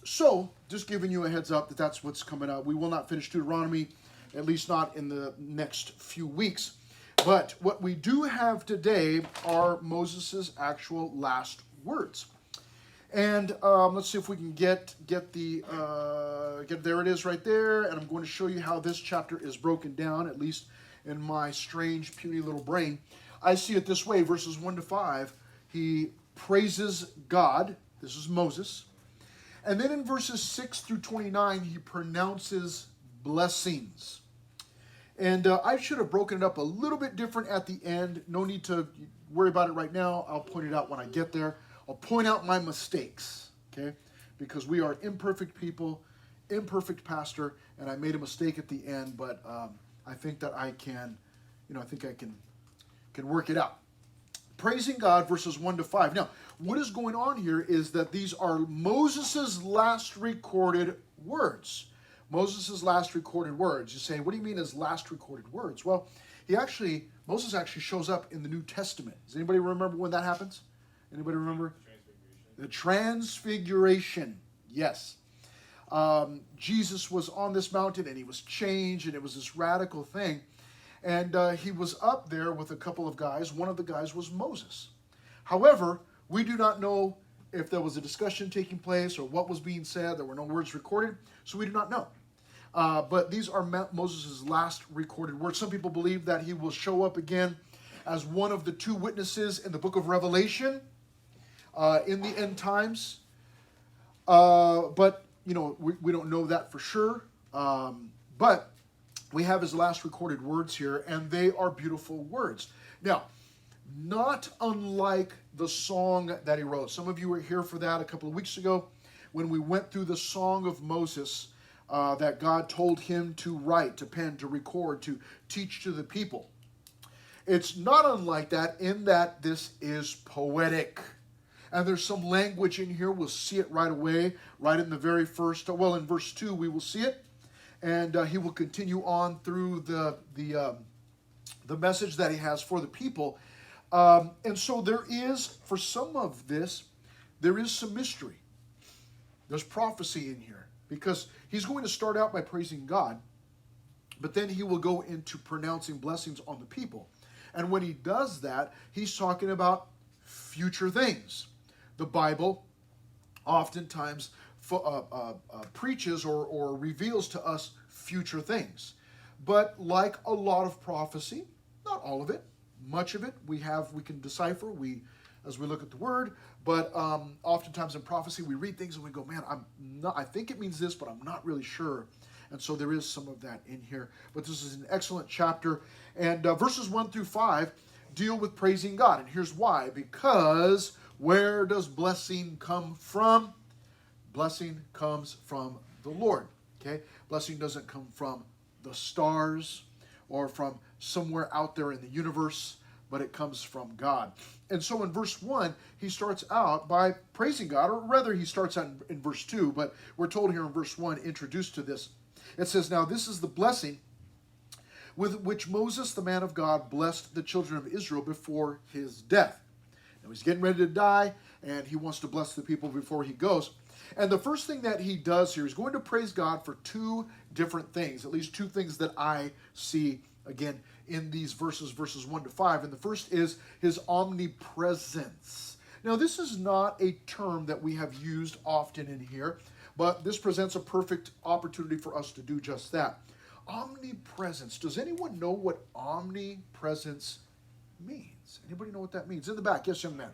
So, just giving you a heads up that that's what's coming up. We will not finish Deuteronomy, at least not in the next few weeks. But what we do have today are Moses' actual last words. And let's see if we can get there it is right there. And I'm going to show you how this chapter is broken down, at least in my strange, puny little brain. I see it this way, verses 1 to 5. He praises God. This is Moses. And then in verses 6 through 29, he pronounces blessings. And I should have broken it up a little bit different at the end. No need to worry about it right now. I'll point it out when I get there. I'll point out my mistakes, okay? Because we are imperfect people, imperfect pastor, and I made a mistake at the end, but I think that I can, I think I can work it out. Praising God, verses 1 to 5. Now, what is going on here is that these are Moses' last recorded words. Moses' last recorded words. You say, what do you mean his last recorded words? Well, Moses actually shows up in the New Testament. Does anybody remember when that happens? Anybody remember? The Transfiguration. Yes. Jesus was on this mountain and he was changed, and it was this radical thing. And he was up there with a couple of guys. One of the guys was Moses. However, we do not know if there was a discussion taking place or what was being said. There were no words recorded, so we do not know. But these are Moses' last recorded words. Some people believe that he will show up again as one of the two witnesses in the book of Revelation in the end times. But, we don't know that for sure. But we have his last recorded words here, and they are beautiful words. Now, not unlike the song that he wrote. Some of you were here for that a couple of weeks ago when we went through the Song of Moses that God told him to write, to pen, to record, to teach to the people. It's not unlike that in that this is poetic. And there's some language in here. We'll see it right away, right in the very first, in verse 2 we will see it. And he will continue on through the message that he has for the people. And so there is, for some of this, there is some mystery. There's prophecy in here. Because he's going to start out by praising God, but then he will go into pronouncing blessings on the people. And when he does that, he's talking about future things. The Bible oftentimes preaches or reveals to us future things. But like a lot of prophecy, not all of it, much of it we can decipher as we look at the word, but oftentimes in prophecy we read things and we go, man, I think it means this, but I'm not really sure. And so there is some of that in here. But this is an excellent chapter. And verses 1 through 5 deal with praising God. And here's why. Because where does blessing come from? Blessing comes from the Lord. Okay? Blessing doesn't come from the stars or from somewhere out there in the universe, but it comes from God. And so in verse 1, he starts out by praising God, or rather he starts out in verse 2, but we're told here in verse 1, introduced to this. It says, now this is the blessing with which Moses, the man of God, blessed the children of Israel before his death. Now he's getting ready to die, and he wants to bless the people before he goes. And the first thing that he does here is going to praise God for two different things, at least two things that I see, again, in these verses 1 to 5. And the first is his omnipresence. Now, this is not a term that we have used often in here, but this presents a perfect opportunity for us to do just that. Omnipresence. Does anyone know what omnipresence means? Anybody know what that means? In the back, yes, young man.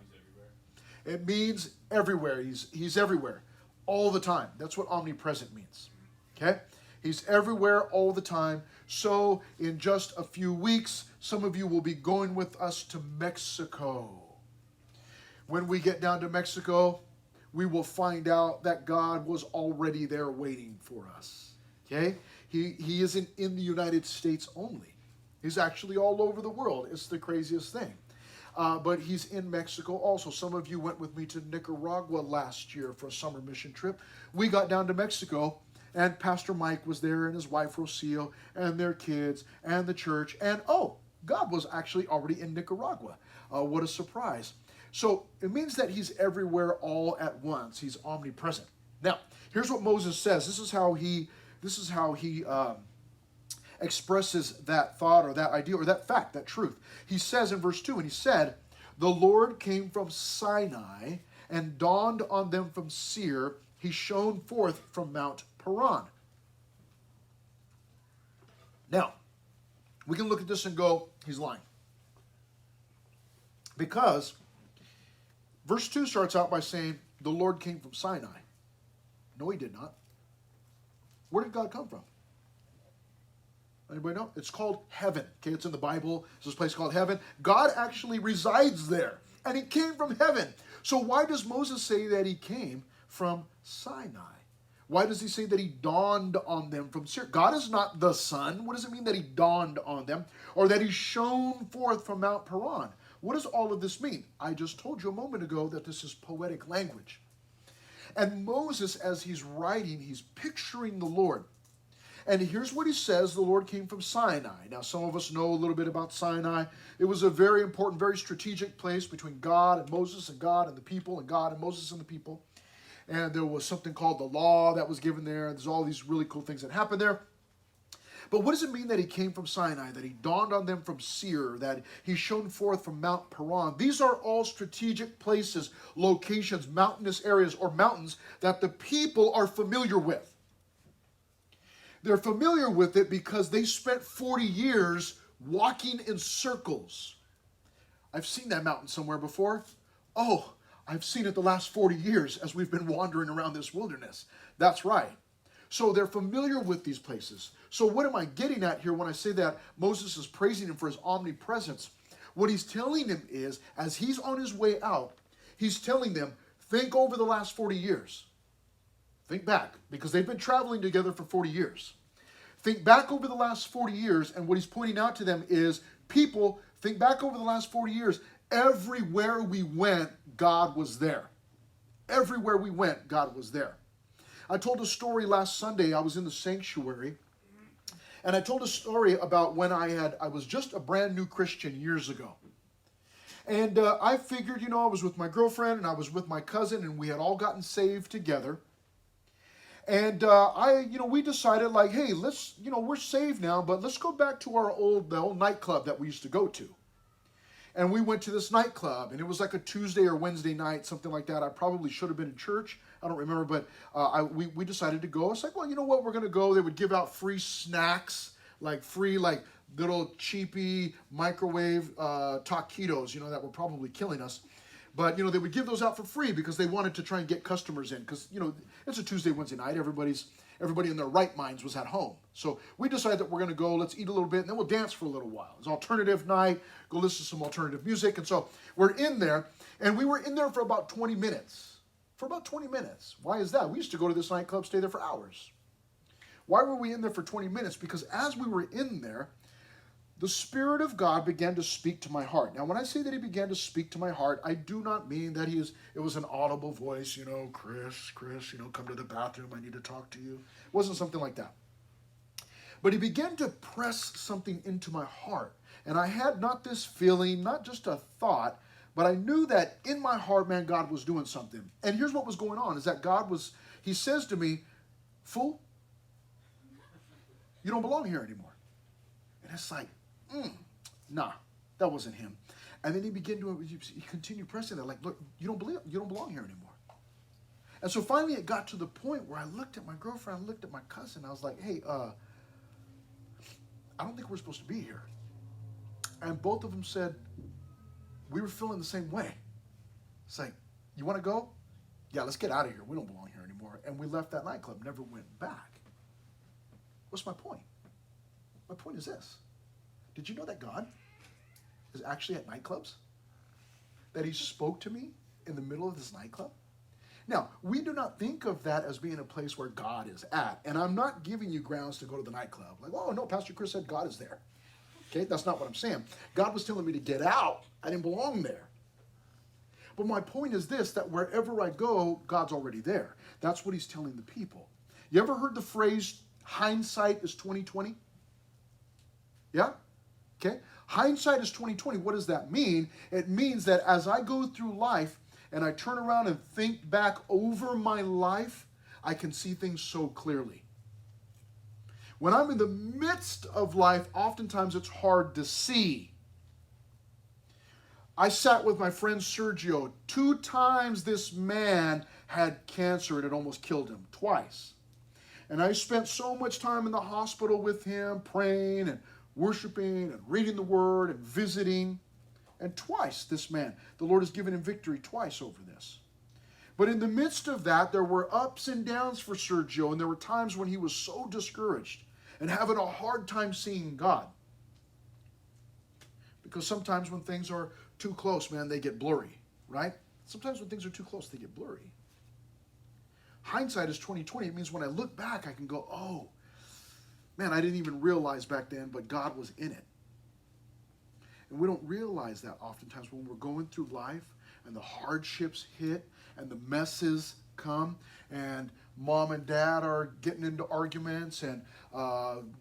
It means everywhere. He's everywhere, all the time. That's what omnipresent means. Okay? He's everywhere all the time. So in just a few weeks, some of you will be going with us to Mexico. When we get down to Mexico, we will find out that God was already there waiting for us. Okay? He isn't in the United States only. He's actually all over the world. It's the craziest thing. But he's in Mexico also. Some of you went with me to Nicaragua last year for a summer mission trip. We got down to Mexico, and Pastor Mike was there, and his wife Rocio, and their kids, and the church. And God was actually already in Nicaragua. What a surprise. So it means that he's everywhere all at once. He's omnipresent. Now, here's what Moses says. This is how he expresses that thought or that idea or that fact, that truth. He says in verse 2, and he said, the Lord came from Sinai and dawned on them from Seir. He shone forth from Mount Paran. Now, we can look at this and go, he's lying. Because verse 2 starts out by saying, the Lord came from Sinai. No, he did not. Where did God come from? Anybody know? It's called heaven. Okay, it's in the Bible. It's this place called heaven. God actually resides there. And he came from heaven. So why does Moses say that he came from Sinai? Why does he say that he dawned on them from Seir? God is not the sun. What does it mean that he dawned on them? Or that he shone forth from Mount Paran? What does all of this mean? I just told you a moment ago that this is poetic language. And Moses, as he's writing, he's picturing the Lord. And here's what he says, the Lord came from Sinai. Now, some of us know a little bit about Sinai. It was a very important, very strategic place between God and Moses and God and the people and God and Moses and the people. And there was something called the law that was given there. There's all these really cool things that happened there. But what does it mean that he came from Sinai, that he dawned on them from Seir, that he shone forth from Mount Paran? These are all strategic places, locations, mountainous areas, or mountains that the people are familiar with. They're familiar with it because they spent 40 years walking in circles. I've seen that mountain somewhere before. Oh, I've seen it the last 40 years as we've been wandering around this wilderness. That's right. So they're familiar with these places. So what am I getting at here when I say that Moses is praising him for his omnipresence? What he's telling him is, as he's on his way out, he's telling them, think over the last 40 years. Think back, because they've been traveling together for 40 years. Think back over the last 40 years, and what he's pointing out to them is, people, think back over the last 40 years. Everywhere we went, God was there. Everywhere we went, God was there. I told a story last Sunday. I was in the sanctuary, and I told a story about when I was just a brand new Christian years ago. And I figured, I was with my girlfriend, and I was with my cousin, and we had all gotten saved together. And we decided, like, hey, let's, we're saved now, but let's go back to the old nightclub that we used to go to. And we went to this nightclub, and it was like a Tuesday or Wednesday night, something like that. I probably should have been in church. I don't remember, but we decided to go. It's like, well, you know what? We're going to go. They would give out free snacks, like free, like little cheapy microwave taquitos, that were probably killing us. But, they would give those out for free because they wanted to try and get customers in. Because, it's a Tuesday, Wednesday night. Everybody in their right minds was at home. So we decided that we're going to go, let's eat a little bit, and then we'll dance for a little while. It's alternative night, go listen to some alternative music. And so we're in there, and we were in there for about 20 minutes. For about 20 minutes. Why is that? We used to go to this nightclub, stay there for hours. Why were we in there for 20 minutes? Because as we were in there, the Spirit of God began to speak to my heart. Now, when I say that he began to speak to my heart, I do not mean that it was an audible voice, Chris, come to the bathroom, I need to talk to you. It wasn't something like that. But he began to press something into my heart. And I had not this feeling, not just a thought, but I knew that in my heart, man, God was doing something. And here's what was going on, is that he says to me, fool, you don't belong here anymore. And it's like, nah, that wasn't him. And then he continued pressing that, like, look, you don't belong here anymore. And so finally it got to the point where I looked at my girlfriend, I looked at my cousin, I was like, hey, I don't think we're supposed to be here. And both of them said, we were feeling the same way. It's like, you want to go? Yeah, let's get out of here. We don't belong here anymore. And we left that nightclub, never went back. What's my point? My point is this. Did you know that God is actually at nightclubs? That he spoke to me in the middle of this nightclub? Now, we do not think of that as being a place where God is at. And I'm not giving you grounds to go to the nightclub. Like, oh, no, Pastor Chris said God is there. Okay, that's not what I'm saying. God was telling me to get out. I didn't belong there. But my point is this, that wherever I go, God's already there. That's what he's telling the people. You ever heard the phrase, hindsight is 20/20? Yeah? Okay? Hindsight is 2020. What does that mean? It means that as I go through life and I turn around and think back over my life, I can see things so clearly. When I'm in the midst of life, oftentimes it's hard to see. I sat with my friend Sergio. 2 times this man had cancer and it almost killed him. Twice. And I spent so much time in the hospital with him, praying and worshiping and reading the word and visiting. And twice this man, the Lord has given him victory twice over this. But in the midst of that, there were ups and downs for Sergio, and there were times when he was so discouraged and having a hard time seeing God. Because sometimes when things are too close, man, they get blurry, right? Sometimes when things are too close, they get blurry. Hindsight is 2020. It means when I look back, I can go, oh, man, I didn't even realize back then, but God was in it. And we don't realize that oftentimes when we're going through life and the hardships hit and the messes come and mom and dad are getting into arguments and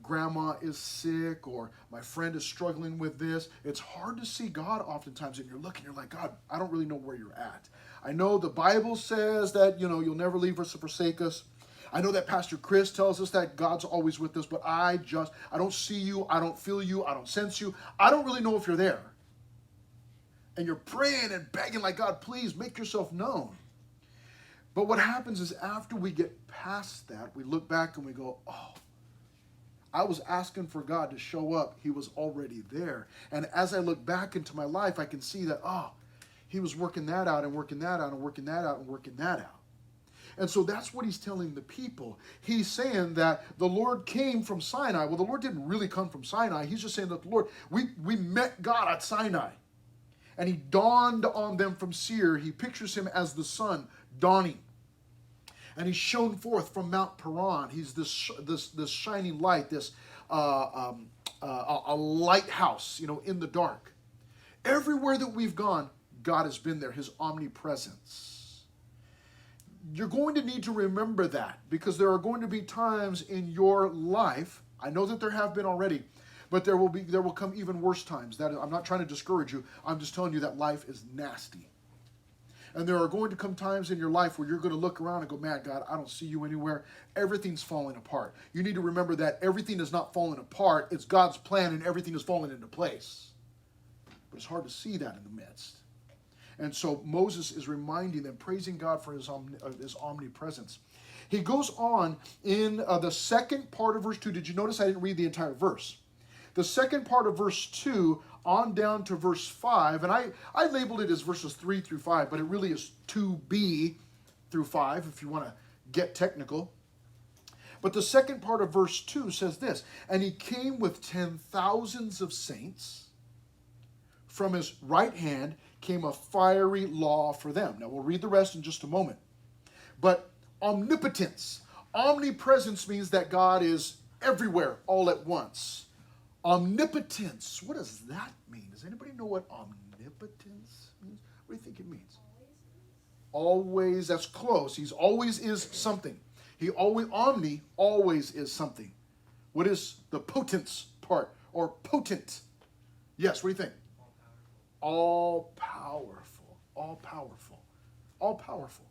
grandma is sick or my friend is struggling with this. It's hard to see God oftentimes, and you're looking, you're like, God, I don't really know where you're at. I know the Bible says that, you'll never leave us or forsake us. I know that Pastor Chris tells us that God's always with us, but I don't see you, I don't feel you, I don't sense you. I don't really know if you're there. And you're praying and begging like, God, please make yourself known. But what happens is after we get past that, we look back and we go, oh, I was asking for God to show up. He was already there. And as I look back into my life, I can see that, he was working that out and working that out and working that out and working that out. And so that's what he's telling the people. He's saying that the Lord came from Sinai. Well, the Lord didn't really come from Sinai. He's just saying that the Lord, we met God at Sinai. And he dawned on them from Seir. He pictures him as the sun dawning. And he's shone forth from Mount Paran. He's this shining light, a lighthouse, in the dark. Everywhere that we've gone, God has been there, his omnipresence. You're going to need to remember that because there are going to be times in your life, I know that there have been already, but there will come even worse times. I'm not trying to discourage you. I'm just telling you that life is nasty. And there are going to come times in your life where you're going to look around and go, man, God, I don't see you anywhere. Everything's falling apart. You need to remember that everything is not falling apart. It's God's plan and everything is falling into place. But it's hard to see that in the midst. And so Moses is reminding them, praising God for his omnipresence. He goes on in the second part of verse 2. Did you notice I didn't read the entire verse? The second part of verse 2 on down to verse 5, and I labeled it as verses 3 through 5, but it really is 2b through 5 if you want to get technical. But the second part of verse 2 says this, and he came with 10,000s of saints. From his right hand came a fiery law for them. Now we'll read the rest in just a moment. But omnipotence, omnipresence means that God is everywhere all at once. Omnipotence, what does that mean? Does anybody know what omnipotence means? What do you think it means? Always, that's close. He's always is something. Omni always is something. What is the potence part or potent? Yes, what do you think? All powerful. All powerful. All powerful.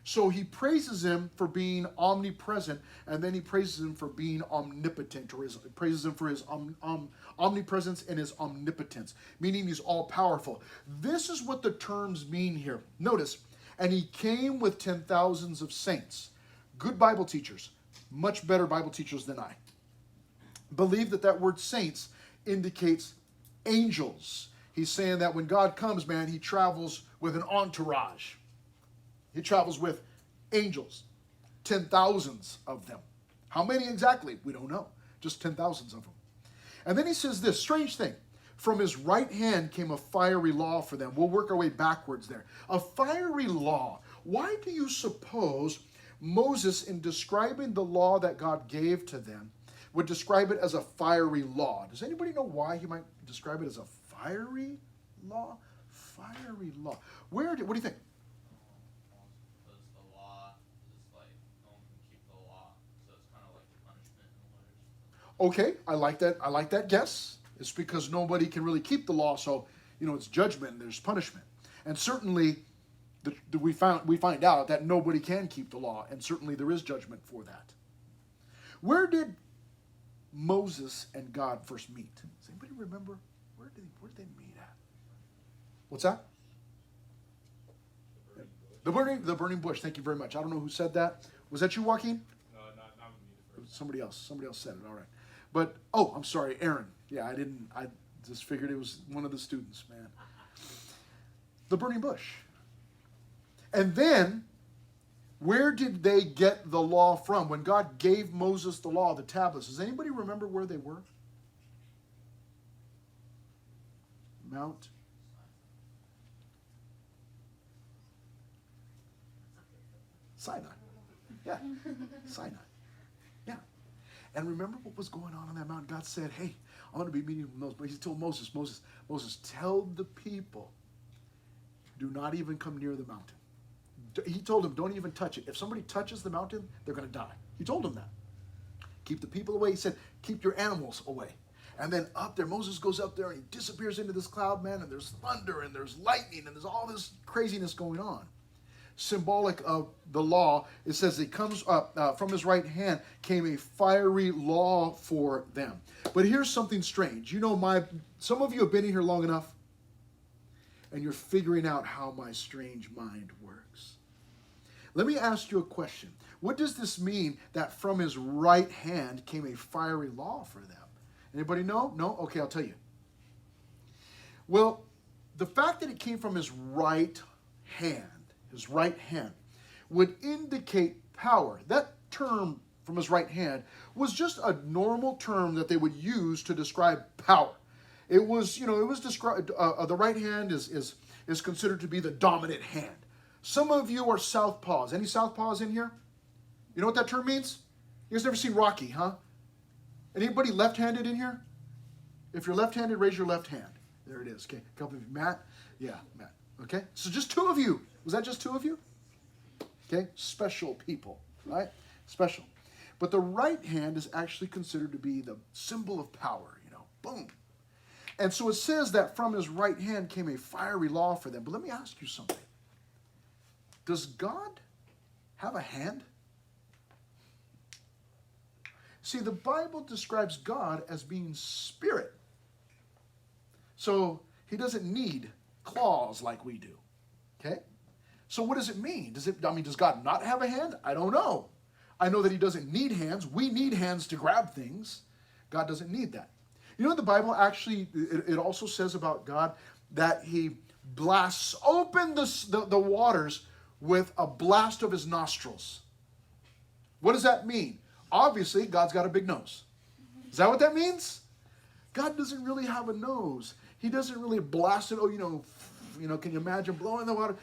So he praises him for being omnipresent, and then he praises him for being omnipotent, or praises him for his omnipresence and his omnipotence, meaning he's all powerful. This is what the terms mean here. Notice, and he came with 10,000s of saints. Good Bible teachers, much better Bible teachers than I, believe that word saints indicates angels. He's saying that when God comes, man, he travels with an entourage. He travels with angels, 10,000s of them. How many exactly? We don't know. Just 10,000s of them. And then he says this strange thing. From his right hand came a fiery law for them. We'll work our way backwards there. A fiery law. Why do you suppose Moses, in describing the law that God gave to them, would describe it as a fiery law? Does anybody know why he might describe it as a fiery law? Fiery law. What do you think? Okay, I like that. I like that guess. It's because nobody can really keep the law, so, it's judgment, there's punishment. And certainly, we find out that nobody can keep the law, and certainly there is judgment for that. Where did Moses and God first meet? Does anybody remember? Where did they meet at? What's that? The burning bush. Thank you very much. I don't know who said that. Was that you, Joaquin? Not me. Somebody else said it. All right. But, I'm sorry, Aaron. Yeah, I just figured it was one of the students, man. The burning bush. And then, where did they get the law from? When God gave Moses the law, the tablets, does anybody remember where they were? Mount Sinai. Yeah, Sinai. Yeah. And remember what was going on that mountain? God said, hey, I'm going to be meeting with Moses. But he told Moses, tell the people, do not even come near the mountain. He told them, don't even touch it. If somebody touches the mountain, they're going to die. He told them that. Keep the people away. He said, keep your animals away. And then up there, Moses goes up there and he disappears into this cloud, man, and there's thunder and there's lightning and there's all this craziness going on. Symbolic of the law, it says it comes up from his right hand came a fiery law for them. But here's something strange. Some of you have been in here long enough and you're figuring out how my strange mind works. Let me ask you a question. What does this mean that from his right hand came a fiery law for them? Anybody know? No? Okay, I'll tell you. Well, the fact that it came from his right hand, would indicate power. That term from his right hand was just a normal term that they would use to describe power. It was, described, the right hand is considered to be the dominant hand. Some of you are southpaws. Any southpaws in here? You know what that term means? You guys never seen Rocky, huh? Anybody left-handed in here? If you're left-handed, raise your left hand. There it is. Okay, a couple of you. Matt? Yeah, Matt. Okay, so just two of you. Was that just two of you? Okay, special people, right? Special. But the right hand is actually considered to be the symbol of power, boom. And so it says that from his right hand came a fiery law for them. But let me ask you something. Does God have a hand? See, the Bible describes God as being spirit. So he doesn't need claws like we do. Okay? So what does it mean? Does God not have a hand? I don't know. I know that he doesn't need hands. We need hands to grab things. God doesn't need that. You know, the Bible actually, it also says about God that he blasts open the waters with a blast of his nostrils. What does that mean? Obviously, God's got a big nose. Is that what that means? God doesn't really have a nose. He doesn't really blast it. Can you imagine blowing the water?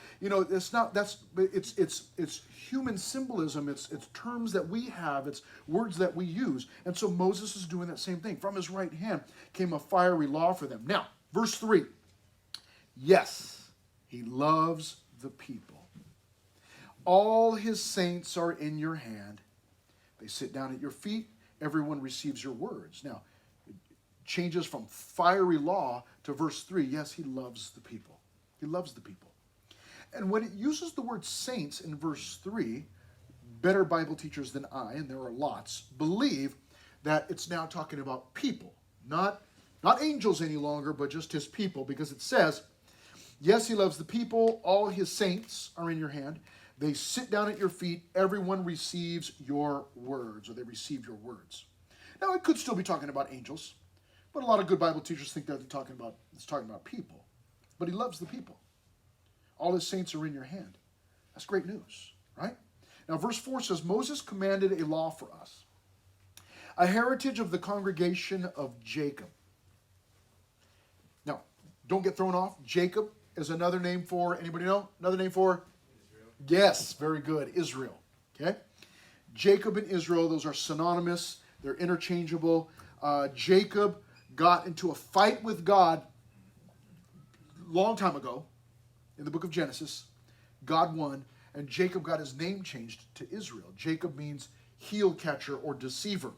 It's human symbolism. It's terms that we have. It's words that we use. And so Moses is doing that same thing. From his right hand came a fiery law for them. Now, verse 3. Yes, he loves the people. All his saints are in your hand. They sit down at your feet. Everyone receives your words. Now, it changes from fiery law to verse 3. Yes, he loves the people. He loves the people. And when it uses the word saints in verse 3, better Bible teachers than I, and there are lots, believe that it's now talking about people. Not angels any longer, but just his people. Because it says, yes, he loves the people. All his saints are in your hand. They sit down at your feet. Everyone receives your words, or they receive your words. Now, it could still be talking about angels, but a lot of good Bible teachers think that it's talking about people. But he loves the people. All his saints are in your hand. That's great news, right? Now, verse 4 says, Moses commanded a law for us, a heritage of the congregation of Jacob. Now, don't get thrown off. Jacob is another name for, anybody know? Another name for? Yes, very good. Israel. Okay? Jacob and Israel, those are synonymous. They're interchangeable. Jacob got into a fight with God a long time ago in the book of Genesis. God won, and Jacob got his name changed to Israel. Jacob means heel catcher or deceiver.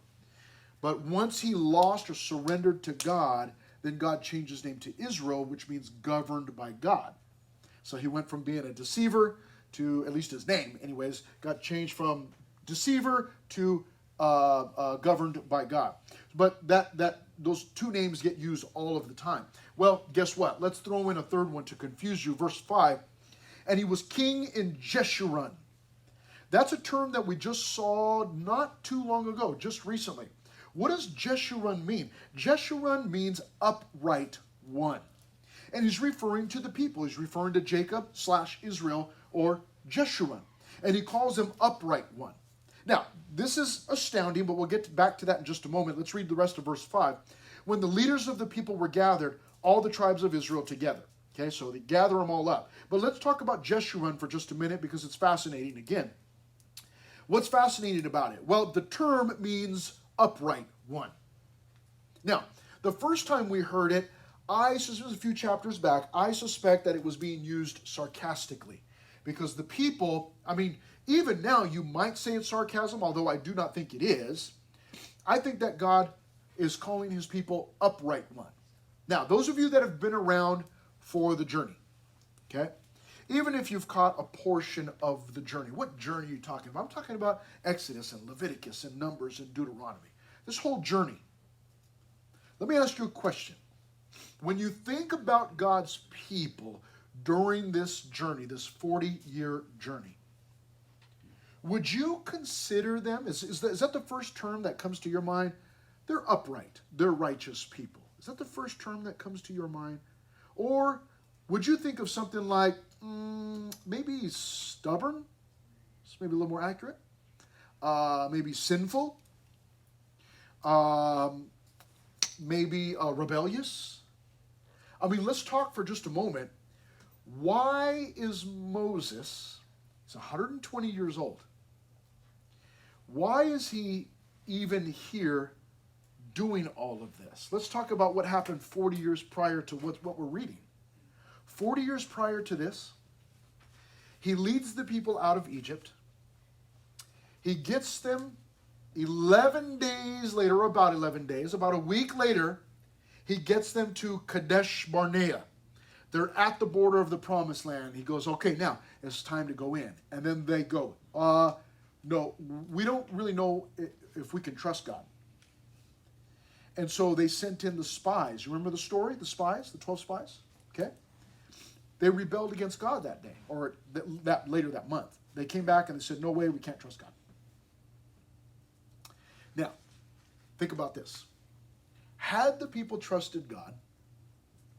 But once he lost or surrendered to God, Then God changed his name to Israel, which means governed by God. So he went from being a deceiver to, at least his name anyways, got changed from deceiver to governed by God. But those two names get used all of the time. Well, guess what? Let's throw in a third one to confuse you. Verse 5, and he was king in Jeshurun. That's a term that we just saw not too long ago, just recently. What does Jeshurun mean? Jeshurun means upright one. And he's referring to the people. He's referring to Jacob/Israel or Jeshurun. And he calls him upright one. Now, this is astounding, but we'll get back to that in just a moment. Let's read the rest of verse 5. When the leaders of the people were gathered, all the tribes of Israel together. Okay, so they gather them all up. But let's talk about Jeshurun for just a minute because it's fascinating again. What's fascinating about it? Well, the term means upright one. Now, the first time we heard it, this was a few chapters back, I suspect that it was being used sarcastically. Because the people, even now you might say it's sarcasm, although I do not think it is. I think that God is calling his people upright one. Now, those of you that have been around for the journey, okay? Even if you've caught a portion of the journey, what journey are you talking about? I'm talking about Exodus and Leviticus and Numbers and Deuteronomy. This whole journey. Let me ask you a question. When you think about God's people during this journey, this 40-year journey, would you consider them, is that the first term that comes to your mind? They're upright, they're righteous people. Is that the first term that comes to your mind? Or would you think of something like, maybe stubborn? It's maybe a little more accurate. Maybe sinful. Maybe rebellious. Let's talk for just a moment. Why is Moses, he's 120 years old, why is he even here doing all of this? Let's talk about what happened 40 years prior to what we're reading. 40 years prior to this, he leads the people out of Egypt. He gets them 11 days later, about 11 days, about a week later, he gets them to Kadesh Barnea. They're at the border of the promised land. He goes, okay, now it's time to go in. And then they go, no, we don't really know if we can trust God. And so they sent in the spies. You remember the story, the spies, the 12 spies? Okay. They rebelled against God that day, or later that month. They came back and they said, no way, we can't trust God. Now, think about this. Had the people trusted God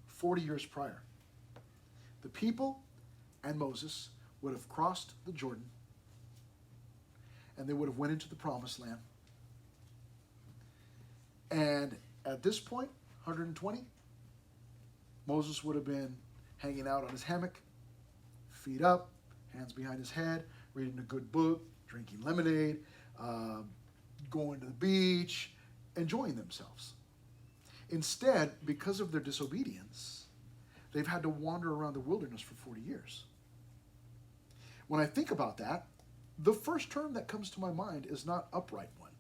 40 years prior, the people and Moses would have crossed the Jordan and they would have went into the promised land. And at this point, 120, Moses would have been hanging out on his hammock, feet up, hands behind his head, reading a good book, drinking lemonade, going to the beach, enjoying themselves. Instead, because of their disobedience, they've had to wander around the wilderness for 40 years. When I think about that, the first term that comes to my mind is not upright one.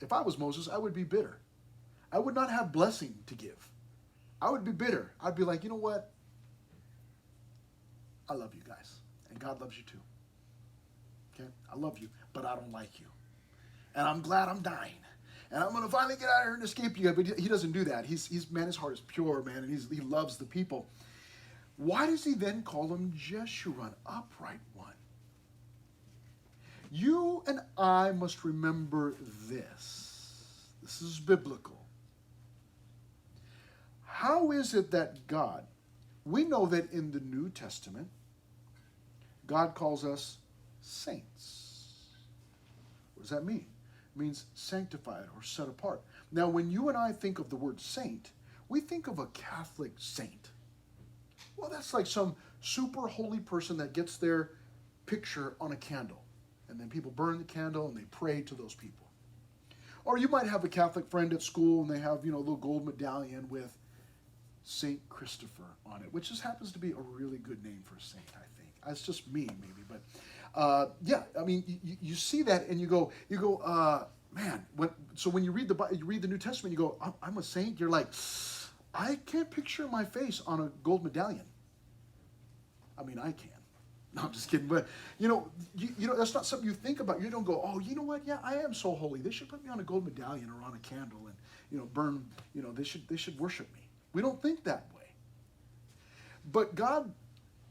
If I was Moses, I would be bitter. I would not have blessing to give. I would be bitter. I'd be like, you know what? I love you guys, and God loves you too. Okay? I love you, but I don't like you. And I'm glad I'm dying. And I'm going to finally get out of here and escape you. But he doesn't do that. Man, his heart is pure, man, and he loves the people. Why does he then call him Jeshurun, upright one? You and I must remember this. This is biblical. How is it that God, we know that in the New Testament, God calls us saints. What does that mean? It means sanctified or set apart. Now, when you and I think of the word saint, we think of a Catholic saint. Well, that's like some super holy person that gets their picture on a candle. And then people burn the candle and they pray to those people. Or you might have a Catholic friend at school and they have, a little gold medallion with Saint Christopher on it, which just happens to be a really good name for a saint, I think. That's just me, maybe. But, you see that and you go, man, when you read you read the New Testament, you go, I'm a saint. You're like, I can't picture my face on a gold medallion. I mean, I can. No, I'm just kidding. But you know, that's not something you think about. You don't go, oh, you know what? Yeah, I am so holy. They should put me on a gold medallion or on a candle and burn. They should worship me. We don't think that way. But God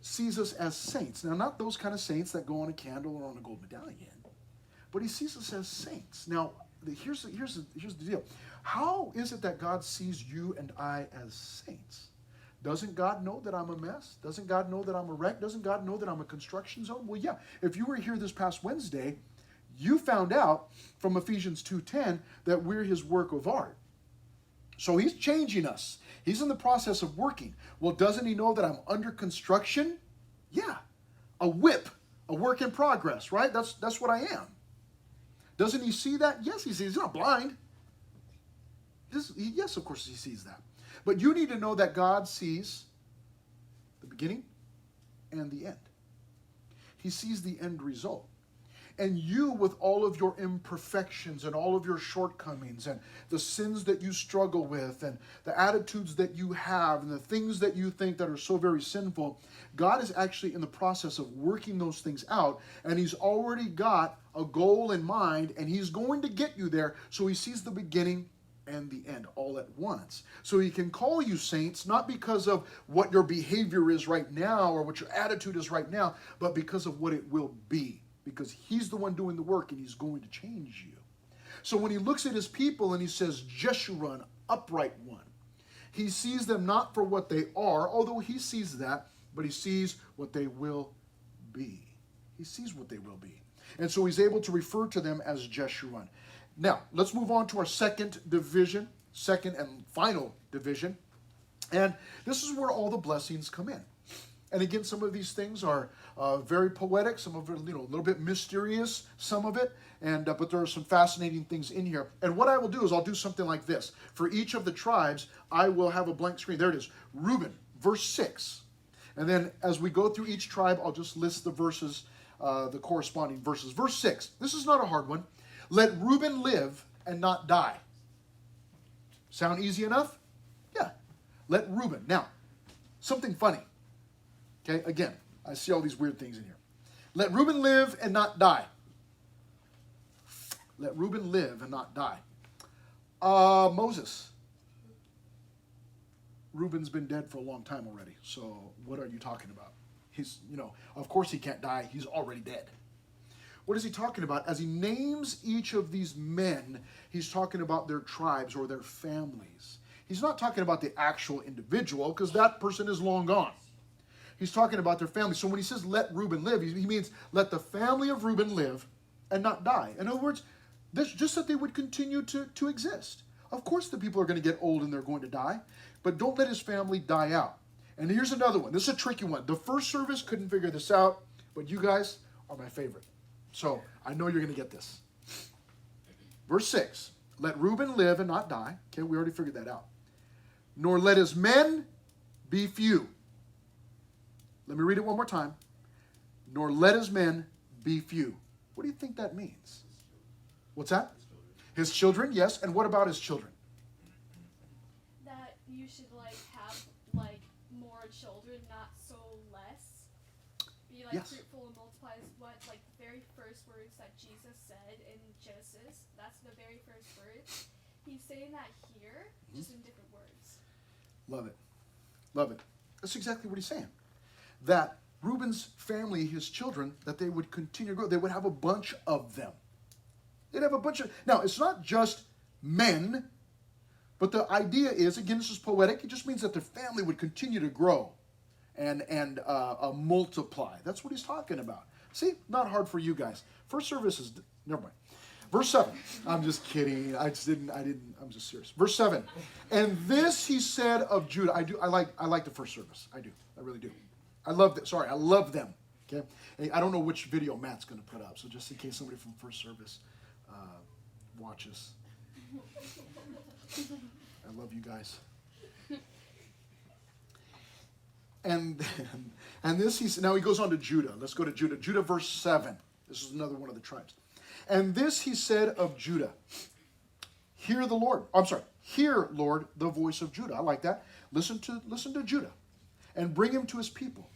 sees us as saints. Now, not those kind of saints that go on a candle or on a gold medallion, but He sees us as saints. Now, here's the deal. How is it that God sees you and I as saints? Doesn't God know that I'm a mess? Doesn't God know that I'm a wreck? Doesn't God know that I'm a construction zone? Well, yeah. If you were here this past Wednesday, you found out from Ephesians 2:10 that we're His work of art. So He's changing us. He's in the process of working. Well, doesn't He know that I'm under construction? Yeah. A whip, a work in progress, right? That's what I am. Doesn't He see that? Yes, He sees. He's not blind. Yes, of course He sees that. But you need to know that God sees the beginning and the end. He sees the end result. And you, with all of your imperfections and all of your shortcomings and the sins that you struggle with and the attitudes that you have and the things that you think that are so very sinful, God is actually in the process of working those things out, and He's already got a goal in mind, and He's going to get you there. So He sees the beginning and the end all at once. So He can call you saints, not because of what your behavior is right now or what your attitude is right now, but because of what it will be. Because He's the one doing the work, and He's going to change you. So when He looks at His people and He says, Jeshurun, upright one, He sees them not for what they are, although He sees that, but He sees what they will be. He sees what they will be. And so He's able to refer to them as Jeshurun. Now, let's move on to our second and final division. And this is where all the blessings come in. And again, some of these things are very poetic, some of it, a little bit mysterious, some of it, but there are some fascinating things in here. And what I will do is I'll do something like this. For each of the tribes, I will have a blank screen. There it is. Reuben, verse 6. And then as we go through each tribe, I'll just list the verses, the corresponding verses. Verse 6. This is not a hard one. Let Reuben live and not die. Sound easy enough? Yeah. Let Reuben. Now, something funny. Okay, again, I see all these weird things in here. Let Reuben live and not die. Let Reuben live and not die. Moses. Reuben's been dead for a long time already. So what are you talking about? He's, of course he can't die. He's already dead. What is he talking about? As he names each of these men, he's talking about their tribes or their families. He's not talking about the actual individual, because that person is long gone. He's talking about their family. So when he says let Reuben live, he means let the family of Reuben live and not die. In other words, just that they would continue to exist. Of course the people are going to get old and they're going to die, but don't let his family die out. And here's another one. This is a tricky one. The first service couldn't figure this out, but you guys are my favorite. So I know you're going to get this. Verse 6. Let Reuben live and not die. Okay, we already figured that out. Nor let his men be few. Let me read it one more time. Nor let his men be few. What do you think that means? What's that? His children, yes. And what about his children? That you should have more children, not so less. Be Yes. fruitful and multiply is what the very first words that Jesus said in Genesis. That's the very first words. He's saying that here, just in different words. Love it. Love it. That's exactly what he's saying. That Reuben's family, his children, that they would continue to grow. They would have a bunch of them. They'd have a bunch of... Now, it's not just men, but the idea is, again, this is poetic. It just means that the family would continue to grow and multiply. That's what he's talking about. See, not hard for you guys. First service is... Never mind. Verse 7. I'm just kidding. I'm just serious. Verse 7. And this he said of Judah. I like the first service. I do. I really do. I love that. Sorry, I love them. Okay. Hey, I don't know which video Matt's going to put up, so just in case somebody from first service watches. I love you guys. And this now he goes on to Judah. Let's go to Judah. Judah verse 7. This is another one of the tribes. And this he said of Judah. Hear the Lord. I'm sorry. Hear, Lord, the voice of Judah. I like that. Listen to Judah and bring him to his people.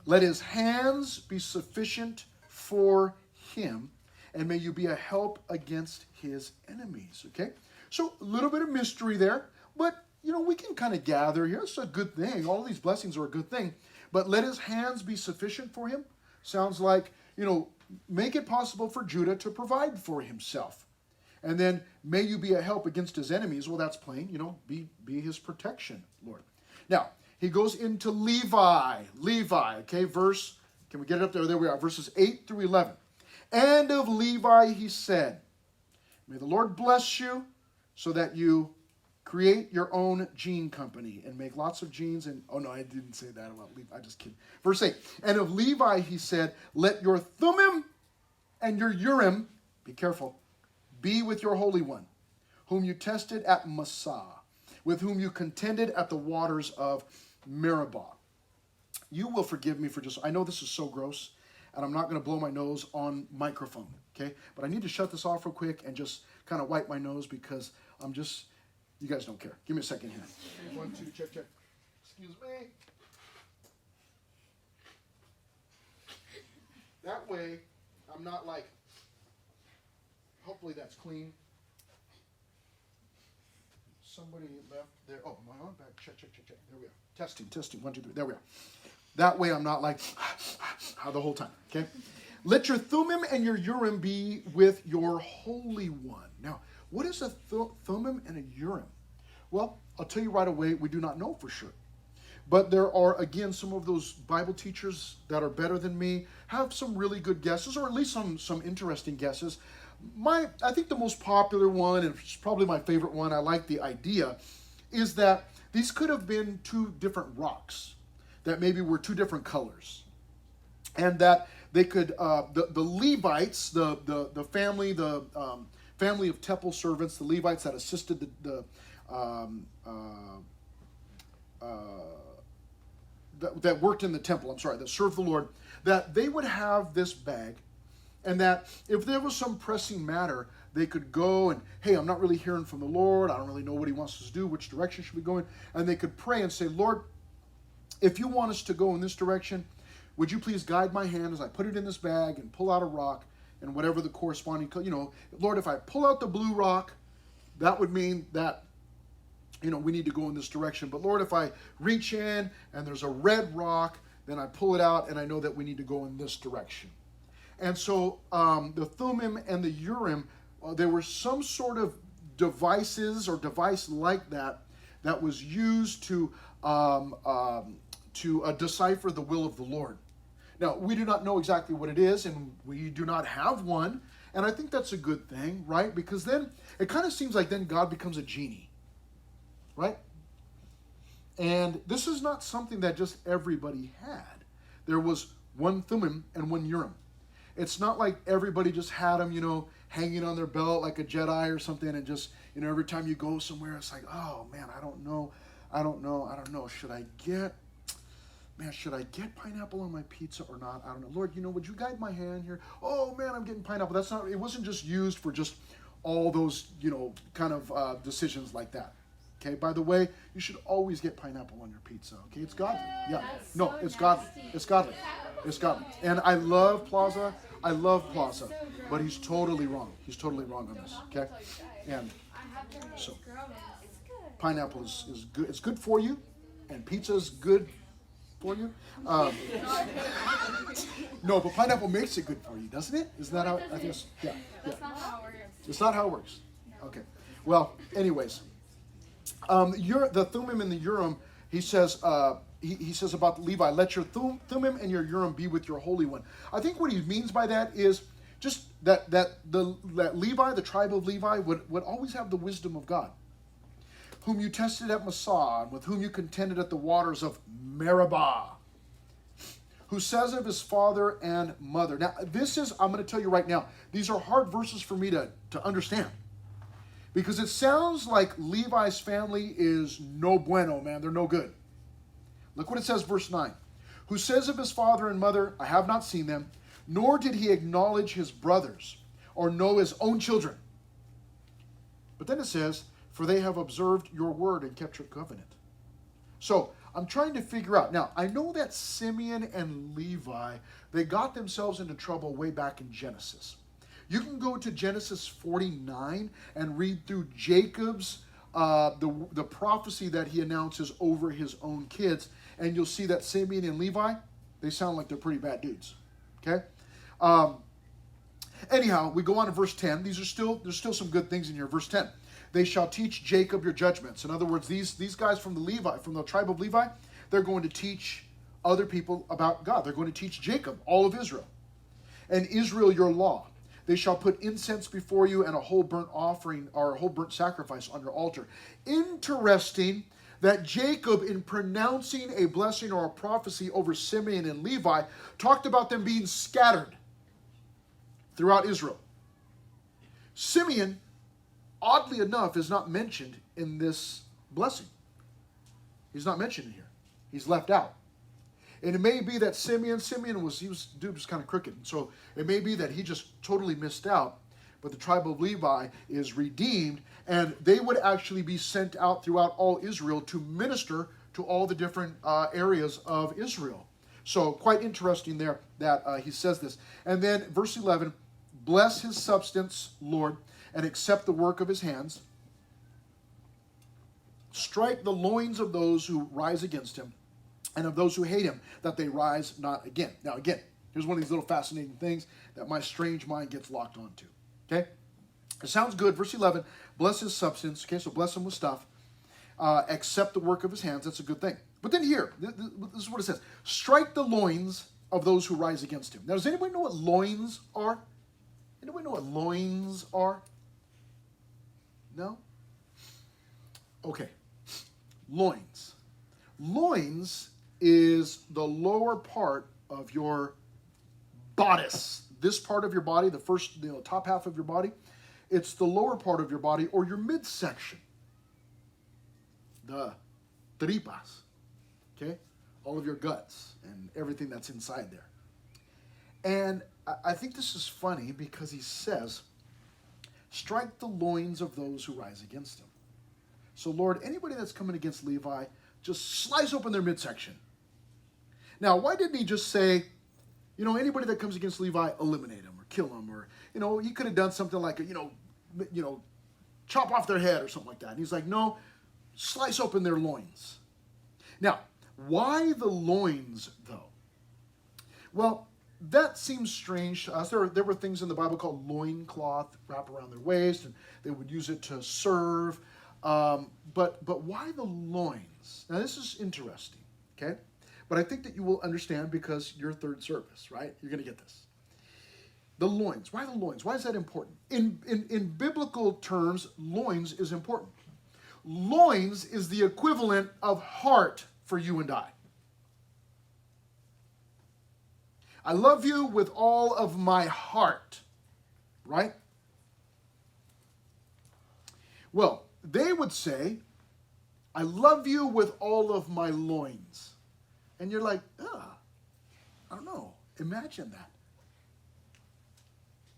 Let his hands be sufficient for him, and may you be a help against his enemies. Okay? So a little bit of mystery there, but we can kind of gather here. It's a good thing. All of these blessings are a good thing. But let his hands be sufficient for him. Sounds like, make it possible for Judah to provide for himself. And then, may you be a help against his enemies. Well, that's plain, be his protection, Lord. Now, he goes into Levi. Levi, okay, can we get it up there? There we are, verses 8 through 11. And of Levi he said, may the Lord bless you so that you create your own gene company and make lots of genes. And, oh no, I didn't say that about Levi, I just kidding. Verse 8, and of Levi he said, let your Thummim and your Urim, be careful, be with your Holy One, whom you tested at Massah, with whom you contended at the waters of Meribah. You will forgive me for I know this is so gross, and I'm not going to blow my nose on microphone, okay? But I need to shut this off real quick and just kind of wipe my nose because you guys don't care. Give me a second here. 1, 2, check. Excuse me. That way, I'm not like, hopefully that's clean. Somebody left there. Oh, my arm back. Check. There we are. Testing. 1, 2, 3. There we are. That way I'm not like the whole time. Okay? Let your Thummim and your Urim be with your Holy One. Now, what is a Thummim and a Urim? Well, I'll tell you right away, we do not know for sure. But there are, again, some of those Bible teachers that are better than me have some really good guesses, or at least some interesting guesses. I think the most popular one, and it's probably my favorite one, I like the idea, is that these could have been two different rocks that maybe were two different colors. And that they could, the Levites, the family, family of temple servants, the Levites that assisted that worked in the temple, that served the Lord, that they would have this bag, and that if there was some pressing matter, they could go and, hey, I'm not really hearing from the Lord. I don't really know what he wants us to do. Which direction should we go in? And they could pray and say, Lord, if you want us to go in this direction, would you please guide my hand as I put it in this bag and pull out a rock and whatever the corresponding, Lord, if I pull out the blue rock, that would mean that, we need to go in this direction. But Lord, if I reach in and there's a red rock, then I pull it out and I know that we need to go in this direction. And so the Thummim and the Urim, there were some sort of devices or device like that was used to decipher the will of the Lord. Now, we do not know exactly what it is, and we do not have one. And I think that's a good thing, right? Because then it kind of seems like then God becomes a genie, right? And this is not something that just everybody had. There was one Thummim and one Urim. It's not like everybody just had them, hanging on their belt like a Jedi or something, and just, every time you go somewhere, it's like, oh man, I don't know. Should I get pineapple on my pizza or not? I don't know. Lord, would you guide my hand here? Oh man, I'm getting pineapple. It wasn't just used for just all those, kind of decisions like that. Okay, by the way, you should always get pineapple on your pizza. Okay, it's godly. Yeah, no, it's godly. It's godly. It's godly. And I love Plaza, but he's totally wrong. He's totally wrong on this. Okay, and so pineapple is good. It's good for you, and pizza is good for you. No, but pineapple makes it good for you, doesn't it? Isn't that how? I guess. Yeah. That's not how it works. It's not how it works. Okay. Well, anyways. The Thummim and the Urim, he says he says about Levi, let your Thummim and your Urim be with your Holy One. I think what he means by that is just that Levi, the tribe of Levi, would always have the wisdom of God, whom you tested at Massah, and with whom you contended at the waters of Meribah, who says of his father and mother. Now, I'm going to tell you right now, these are hard verses for me to understand. Because it sounds like Levi's family is no bueno, man. They're no good. Look what it says, verse 9. Who says of his father and mother, I have not seen them, nor did he acknowledge his brothers. or know as own children. But then it says, for they have observed your word and kept your covenant. So I'm trying to figure out. Now, I know that Simeon and Levi, they got themselves into trouble way back in Genesis. You can go to Genesis 49 and read through Jacob's, the prophecy that he announces over his own kids, and you'll see that Simeon and Levi, they sound like they're pretty bad dudes. Okay? Anyhow, we go on to verse 10. There's still some good things in here. Verse 10. They shall teach Jacob your judgments. In other words, these guys from the tribe of Levi, they're going to teach other people about God. They're going to teach Jacob, all of Israel. And Israel your law. They shall put incense before you and a whole burnt offering or a whole burnt sacrifice on your altar. Interesting that Jacob, in pronouncing a blessing or a prophecy over Simeon and Levi, talked about them being scattered throughout Israel. Simeon, oddly enough, is not mentioned in this blessing. He's not mentioned in here. He's left out. And it may be that Simeon was kind of crooked. So it may be that he just totally missed out. But the tribe of Levi is redeemed, and they would actually be sent out throughout all Israel to minister to all the different areas of Israel. So quite interesting there that he says this. And then verse 11, bless his substance, Lord, and accept the work of his hands. Strike the loins of those who rise against him, and of those who hate him, that they rise not again. Now again, here's one of these little fascinating things that my strange mind gets locked onto. Okay? It sounds good. Verse 11, bless his substance. Okay, so bless him with stuff. Accept the work of his hands. That's a good thing. But then here, this is what it says. Strike the loins of those who rise against him. Now, does anybody know what loins are? Anybody know what loins are? No? Okay. Loins. Loins is the lower part of your bodice. This part of your body, the first, top half of your body, it's the lower part of your body or your midsection. The tripas. Okay? All of your guts and everything that's inside there. And I think this is funny because he says, strike the loins of those who rise against him. So, Lord, anybody that's coming against Levi, just slice open their midsection. Now, why didn't he just say, anybody that comes against Levi, eliminate him or kill him? Or, he could have done something like, chop off their head or something like that. And he's like, no, slice open their loins. Now, why the loins, though? Well, that seems strange to us. There were things in the Bible called loincloth wrapped around their waist, and they would use it to serve. But why the loins? Now, this is interesting, okay? But I think that you will understand because you're third service, right? You're going to get this. The loins. Why the loins? Why is that important? In biblical terms, loins is important. Loins is the equivalent of heart for you and I. I love you with all of my heart, right? Well, they would say, I love you with all of my loins. And you're like, I don't know. Imagine that.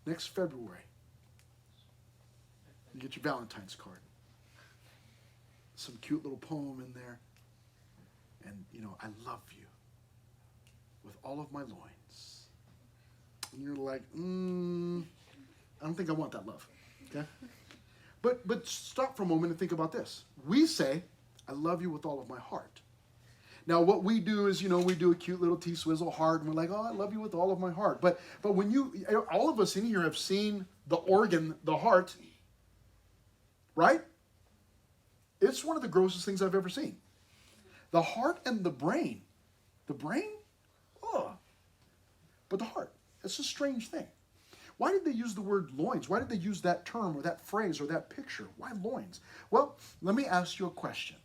Next February, you get your Valentine's card. Some cute little poem in there. And, I love you with all of my loins. And you're like, I don't think I want that love. Okay? But stop for a moment and think about this. We say, I love you with all of my heart. Now, what we do is, we do a cute little T-swizzle heart, and we're like, oh, I love you with all of my heart. But when all of us in here have seen the organ, the heart, right? It's one of the grossest things I've ever seen. The heart and the brain. The brain? Oh. But the heart. It's a strange thing. Why did they use the word loins? Why did they use that term or that phrase or that picture? Why loins? Well, let me ask you a question.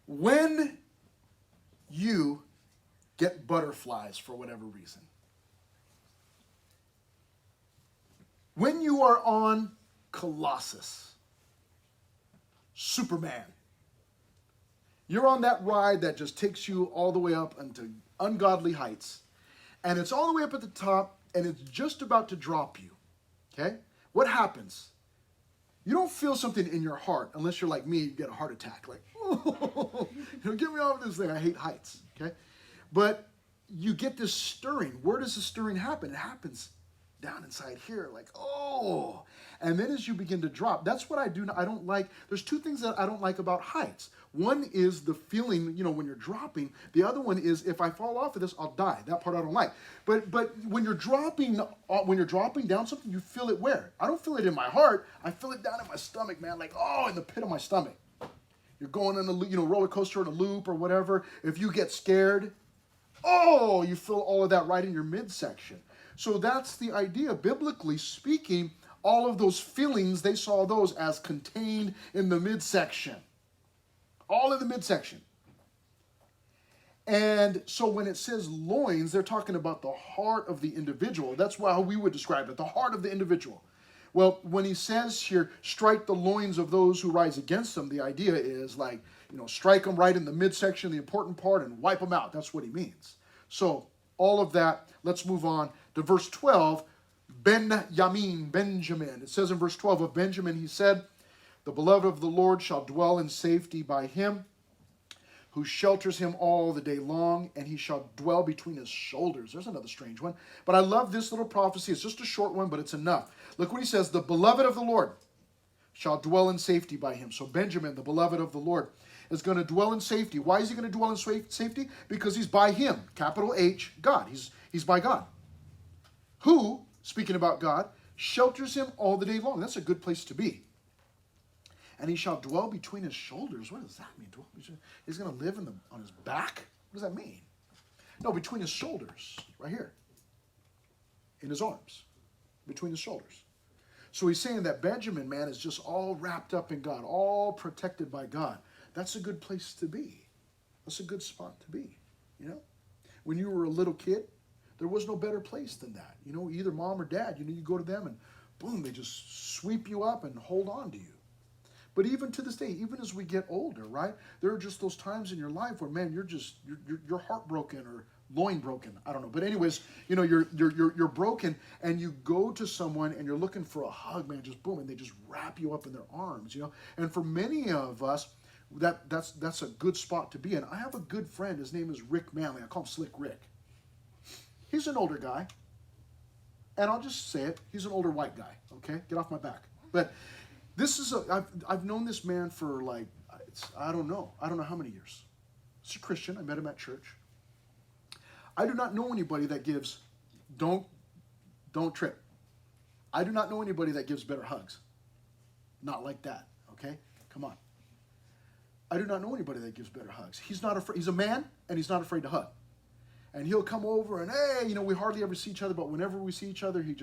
When you get butterflies for whatever reason, when you are on Colossus, Superman, you're on that ride that just takes you all the way up into ungodly heights, and it's all the way up at the top, and it's just about to drop you. Okay? What happens? You don't feel something in your heart unless you're like me, you get a heart attack. Like, oh, get me off this thing. I hate heights. Okay? But you get this stirring. Where does the stirring happen? It happens down inside here. Like, oh. And then as you begin to drop, that's what I do. I don't like, there's two things that I don't like about heights. One is the feeling, when you're dropping. The other one is if I fall off of this, I'll die. That part I don't like. But when you're dropping down something, you feel it where? I don't feel it in my heart. I feel it down in my stomach, man. Like, oh, in the pit of my stomach. You're going on a roller coaster in a loop or whatever. If you get scared, oh, you feel all of that right in your midsection. So that's the idea. Biblically speaking, all of those feelings, they saw those as contained in the midsection. All in the midsection. And so when it says loins, they're talking about the heart of the individual. That's how we would describe it, the heart of the individual. Well, when he says here, strike the loins of those who rise against them, the idea is like, strike them right in the midsection, the important part, and wipe them out. That's what he means. So all of that, let's move on to verse 12. Benjamin. It says in verse 12 of Benjamin, he said, the beloved of the Lord shall dwell in safety by him, who shelters him all the day long, and he shall dwell between his shoulders. There's another strange one. But I love this little prophecy. It's just a short one, but it's enough. Look what he says. The beloved of the Lord shall dwell in safety by him. So Benjamin, the beloved of the Lord, is going to dwell in safety. Why is he going to dwell in safety? Because he's by him. Capital H, God. He's by God. Who, speaking about God, shelters him all the day long. That's a good place to be. And he shall dwell between his shoulders. What does that mean? He's going to live on his back? What does that mean? No, between his shoulders, right here. In his arms. Between his shoulders. So he's saying that Benjamin, man, is just all wrapped up in God, all protected by God. That's a good place to be. That's a good spot to be, When you were a little kid, there was no better place than that. Either mom or dad, you go to them and boom, they just sweep you up and hold on to you. But even to this day, even as we get older, right, there are just those times in your life where, man, you're heartbroken or loin broken. I don't know. But anyways, you're broken and you go to someone and you're looking for a hug, man, just boom, and they just wrap you up in their arms, And for many of us, that's a good spot to be in. I have a good friend. His name is Rick Manley. I call him Slick Rick. He's an older guy. And I'll just say it. He's an older white guy. Okay? Get off my back. But I've known this man for I don't know how many years. He's a Christian. I met him at church. I do not know anybody that gives, don't trip. I do not know anybody that gives better hugs. Not like that. Okay? Come on. I do not know anybody that gives better hugs. He's not afraid. He's a man, and he's not afraid to hug. And he'll come over and, hey, we hardly ever see each other, but whenever we see each other, he'll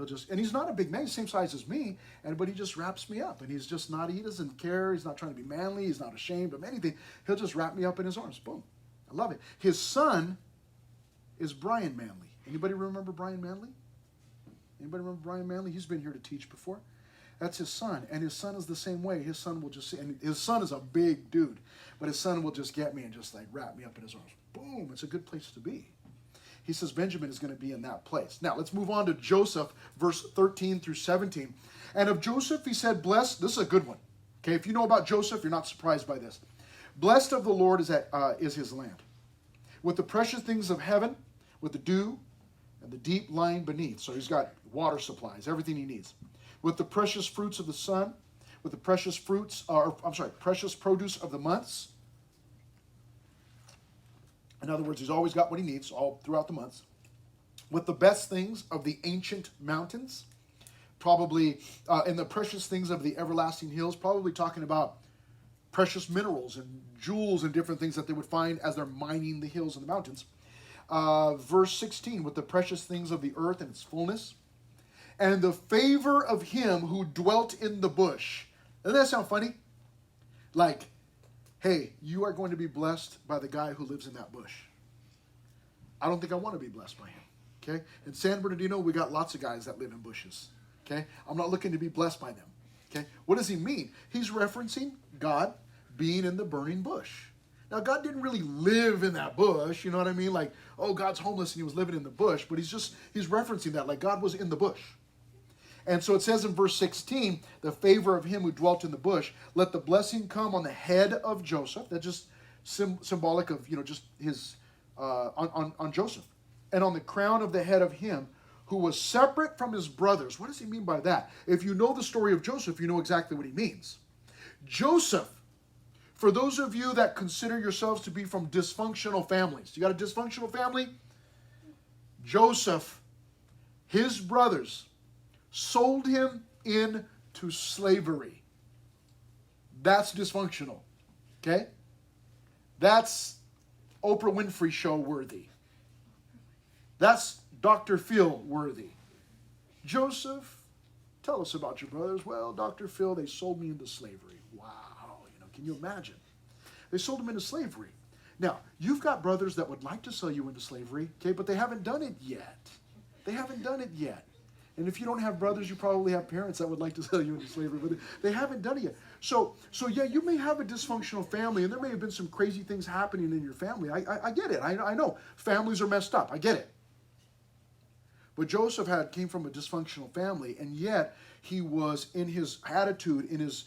just, and he's not a big man, he's the same size as me, but he just wraps me up, and he's just not, he doesn't care, he's not trying to be manly, he's not ashamed of anything. He'll just wrap me up in his arms. Boom. I love it. His son is Brian Manley. Anybody remember Brian Manley? Anybody remember Brian Manley? He's been here to teach before. That's his son, and his son is the same way. His son will just, and his son is a big dude, but his son will just get me and just wrap me up in his arms. Boom, it's a good place to be. He says Benjamin is going to be in that place. Now, let's move on to Joseph, verse 13 through 17. And of Joseph, he said, blessed, this is a good one. Okay, if you know about Joseph, you're not surprised by this. Blessed of the Lord is his land, with the precious things of heaven, with the dew and the deep lying beneath. So he's got water supplies, everything he needs. With the precious fruits of the sun, with the precious precious produce of the months. In other words, he's always got what he needs all throughout the months. With the best things of the ancient mountains, probably, and the precious things of the everlasting hills, probably talking about precious minerals and jewels and different things that they would find as they're mining the hills and the mountains. Verse 16, with the precious things of the earth and its fullness, and the favor of him who dwelt in the bush. Doesn't that sound funny? Like, hey, you are going to be blessed by the guy who lives in that bush. I don't think I want to be blessed by him. Okay? In San Bernardino, we got lots of guys that live in bushes. Okay? I'm not looking to be blessed by them. Okay? What does he mean? He's referencing God being in the burning bush. Now, God didn't really live in that bush, you know what I mean? Like, oh, God's homeless and he was living in the bush, but he's referencing that, like God was in the bush. And so it says in verse 16, the favor of him who dwelt in the bush, let the blessing come on the head of Joseph. That's just symbolic of, just his, on Joseph. And on the crown of the head of him who was separate from his brothers. What does he mean by that? If you know the story of Joseph, you know exactly what he means. Joseph, for those of you that consider yourselves to be from dysfunctional families, you got a dysfunctional family? Joseph, his brothers, sold him into slavery. That's dysfunctional. Okay? That's Oprah Winfrey show worthy. That's Dr. Phil worthy. Joseph, tell us about your brothers. Well, Dr. Phil, they sold me into slavery. Wow. Can you imagine? They sold him into slavery. Now, you've got brothers that would like to sell you into slavery, okay, but they haven't done it yet. They haven't done it yet. And if you don't have brothers, you probably have parents that would like to sell you into slavery, but they haven't done it yet. So yeah, you may have a dysfunctional family, and there may have been some crazy things happening in your family. I get it. I know. Families are messed up. I get it. But Joseph came from a dysfunctional family, and yet he was, in his attitude, in his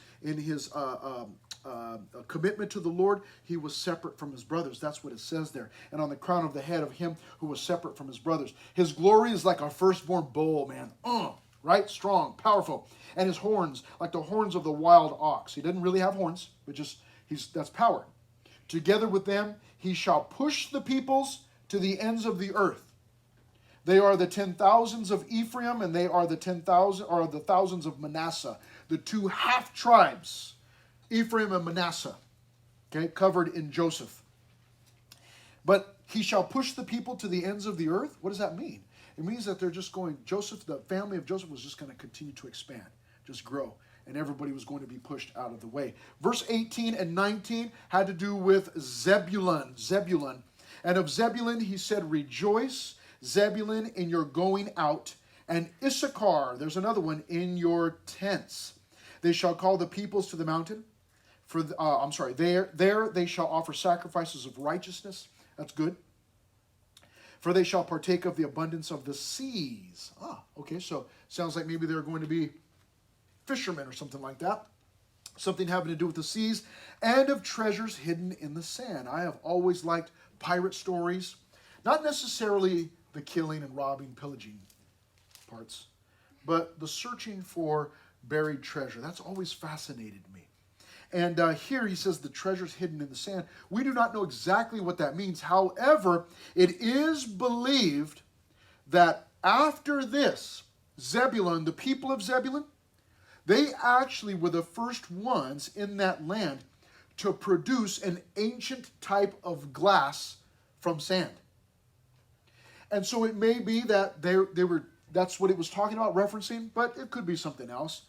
commitment to the Lord, he was separate from his brothers. That's what it says there. And on the crown of the head of him who was separate from his brothers. His glory is like a firstborn bull, man. Right? Strong, powerful. And his horns, like the horns of the wild ox. He doesn't really have horns, but that's power. Together with them, he shall push the peoples to the ends of the earth. They are the 10,000s of Ephraim, and they are the 10,000 or the thousands of Manasseh, the two half tribes, Ephraim and Manasseh, okay, covered in Joseph. But he shall push the people to the ends of the earth. What does that mean? It means that they're just going. The family of Joseph was just going to continue to expand, just grow, and everybody was going to be pushed out of the way. Verse 18 and 19 had to do with Zebulun. And of Zebulun he said, rejoice, Zebulun, in your going out, and Issachar, there's another one, in your tents. They shall call the peoples to the mountain. There they shall offer sacrifices of righteousness. That's good. For they shall partake of the abundance of the seas. Okay, so sounds like maybe they're going to be fishermen or something like that. Something having to do with the seas, and of treasures hidden in the sand. I have always liked pirate stories. Not necessarily the killing and robbing, pillaging parts, but the searching for buried treasure. That's always fascinated me. And here he says the treasure's hidden in the sand. We do not know exactly what that means. However, it is believed that after this, Zebulun, the people of Zebulun, they actually were the first ones in that land to produce an ancient type of glass from sand. And so it may be that that's what it was talking about, referencing, but it could be something else.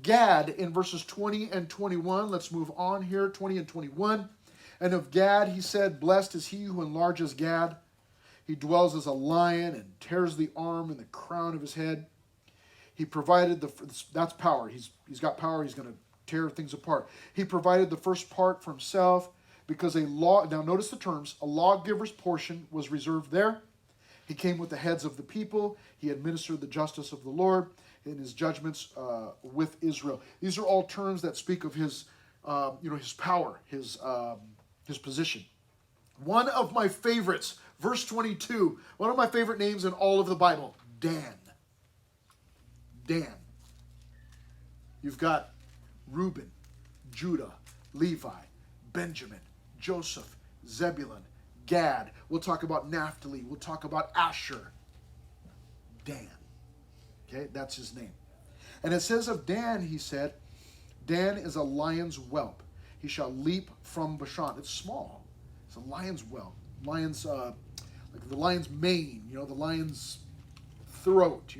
Gad in verses 20 and 21. Let's move on here, 20 and 21. And of Gad he said, blessed is he who enlarges Gad. He dwells as a lion and tears the arm and the crown of his head. He provided that's power. He's got power. He's going to tear things apart. He provided the first part for himself because now notice the terms, a lawgiver's portion was reserved there. He came with the heads of the people. He administered the justice of the Lord in his judgments with Israel. These are all terms that speak of his power, his position. One of my favorites, verse 22, one of my favorite names in all of the Bible, Dan. Dan. You've got Reuben, Judah, Levi, Benjamin, Joseph, Zebulun, Gad. We'll talk about Naphtali. We'll talk about Asher. Dan. Okay, that's his name. And it says of Dan, he said, Dan is a lion's whelp. He shall leap from Bashan. It's small. It's a lion's whelp. Lion's, like the lion's mane, the lion's throat,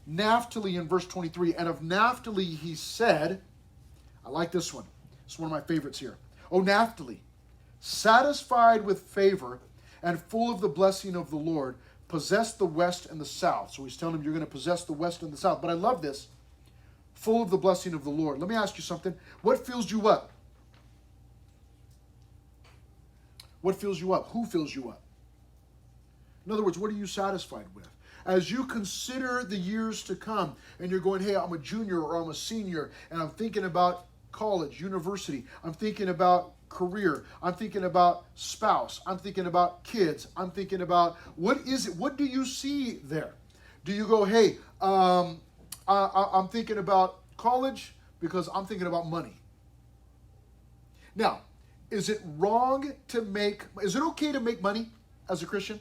Naphtali in verse 23. And of Naphtali he said, I like this one. It's one of my favorites here. O Naphtali, satisfied with favor and full of the blessing of the Lord, possess the west and the south. So he's telling him you're going to possess the west and the south. But I love this. Full of the blessing of the Lord. Let me ask you something. What fills you up? What fills you up? Who fills you up? In other words, what are you satisfied with? As you consider the years to come and you're going, hey, I'm a junior or I'm a senior and I'm thinking about college, university, I'm thinking about career, I'm thinking about spouse, I'm thinking about kids, I'm thinking about what is it? What do you see there? Do you go, hey, I'm thinking about college because I'm thinking about money? Now, is it okay to make money as a Christian?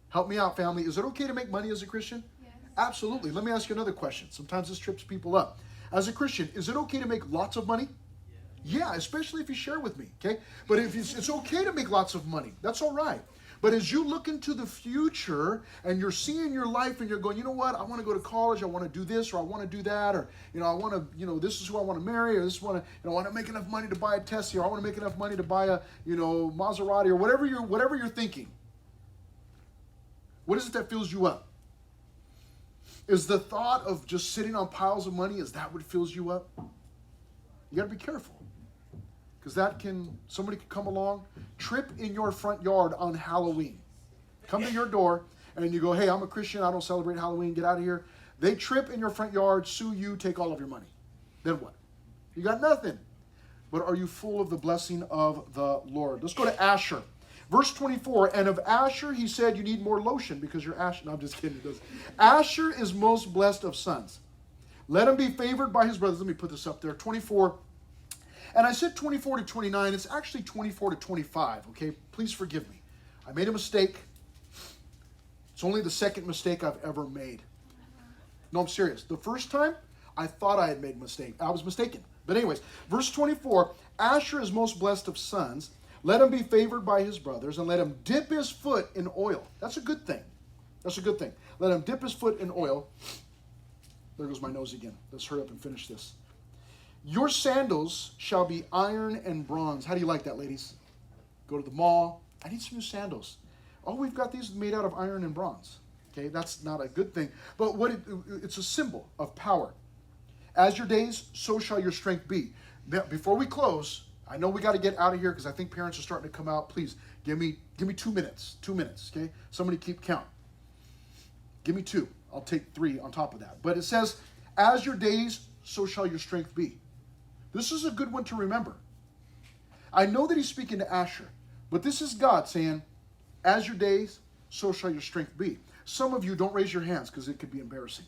Help me out, family. Is it okay to make money as a Christian? Yes. Absolutely. Let me ask you another question. Sometimes this trips people up. As a Christian, is it okay to make lots of money? Yeah, especially if you share with me, okay? But if it's okay to make lots of money. That's all right. But as you look into the future and you're seeing your life and you're going, you know what, I want to go to college, I want to do this, or I want to do that, or, I want to, this is who I want to marry, or this is I want to make enough money to buy a Tesla, or I want to make enough money to buy a, Maserati, or whatever you're thinking. What is it that fills you up? Is the thought of just sitting on piles of money, is that what fills you up? You got to be careful. Because somebody could come along, trip in your front yard on Halloween. Come to your door, and you go, hey, I'm a Christian, I don't celebrate Halloween, get out of here. They trip in your front yard, sue you, take all of your money. Then what? You got nothing. But are you full of the blessing of the Lord? Let's go to Asher. Verse 24, and of Asher he said, you need more lotion because you're Asher. No, I'm just kidding. Asher is most blessed of sons. Let him be favored by his brothers. Let me put this up there. 24. And I said 24 to 29. It's actually 24 to 25, okay? Please forgive me. I made a mistake. It's only the second mistake I've ever made. No, I'm serious. The first time, I thought I had made a mistake. I was mistaken. But anyways, verse 24, Asher is most blessed of sons. Let him be favored by his brothers, and let him dip his foot in oil. That's a good thing. That's a good thing. Let him dip his foot in oil. There goes my nose again. Let's hurry up and finish this. Your sandals shall be iron and bronze. How do you like that, ladies? Go to the mall. I need some new sandals. Oh, we've got these made out of iron and bronze. Okay, that's not a good thing. But it's a symbol of power. As your days, so shall your strength be. Before we close, I know we got to get out of here because I think parents are starting to come out. Please, give me 2 minutes. 2 minutes, okay? Somebody keep count. Give me 2. I'll take 3 on top of that. But it says, as your days, so shall your strength be. This is a good one to remember. I know that he's speaking to Asher, but this is God saying, as your days, so shall your strength be. Some of you, don't raise your hands because it could be embarrassing.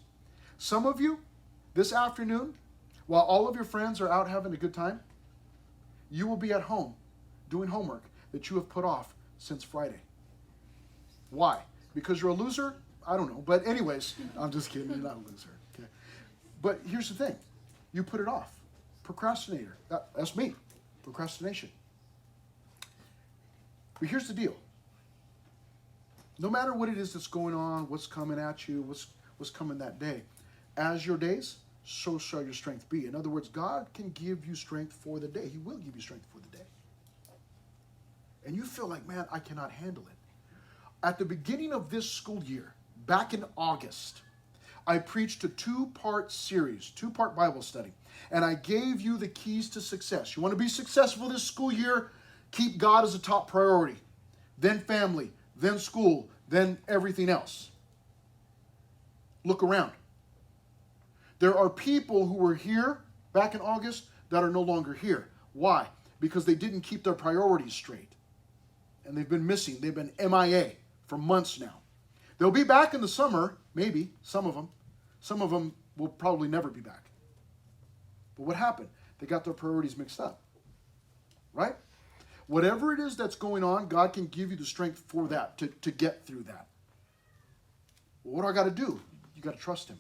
Some of you, this afternoon, while all of your friends are out having a good time, you will be at home doing homework that you have put off since Friday. Why? Because you're a loser? I don't know. But anyways, I'm just kidding. You're not a loser. Okay. But here's the thing. You put it off. Procrastinator. That's me. Procrastination. But here's the deal. No matter what it is that's going on, what's coming at you, what's coming that day, as your days, so shall your strength be. In other words, God can give you strength for the day. He will give you strength for the day. And you feel like, man, I cannot handle it. At the beginning of this school year, back in August, I preached a 2-part series, 2-part Bible study. And I gave you the keys to success. You want to be successful this school year? Keep God as a top priority. Then family, then school, then everything else. Look around. There are people who were here back in August that are no longer here. Why? Because they didn't keep their priorities straight. And they've been missing. They've been MIA for months now. They'll be back in the summer, maybe, some of them. Some of them will probably never be back. But what happened? They got their priorities mixed up. Right? Whatever it is that's going on, God can give you the strength for that, to get through that. Well, what do I got to do? You got to trust Him.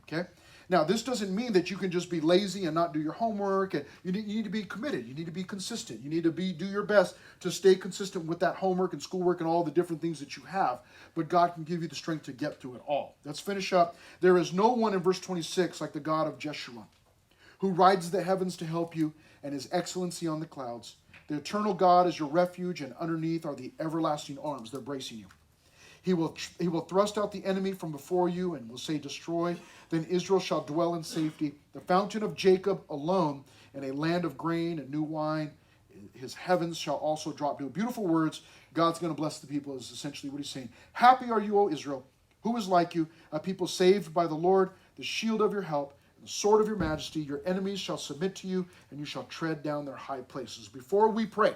Okay? Now, this doesn't mean that you can just be lazy and not do your homework. And you need to be committed. You need to be consistent. You need to do your best to stay consistent with that homework and schoolwork and all the different things that you have. But God can give you the strength to get through it all. Let's finish up. There is no one in verse 26 like the God of Jeshurun, who rides the heavens to help you, and His excellency on the clouds. The eternal God is your refuge, and underneath are the everlasting arms. They're bracing you. He will thrust out the enemy from before you and will say, destroy. Then Israel shall dwell in safety. The fountain of Jacob alone, in a land of grain and new wine, his heavens shall also drop dew. Beautiful words. God's going to bless the people is essentially what he's saying. Happy are you, O Israel, who is like you, a people saved by the Lord, the shield of your help, and the sword of your majesty. Your enemies shall submit to you, and you shall tread down their high places. Before we pray,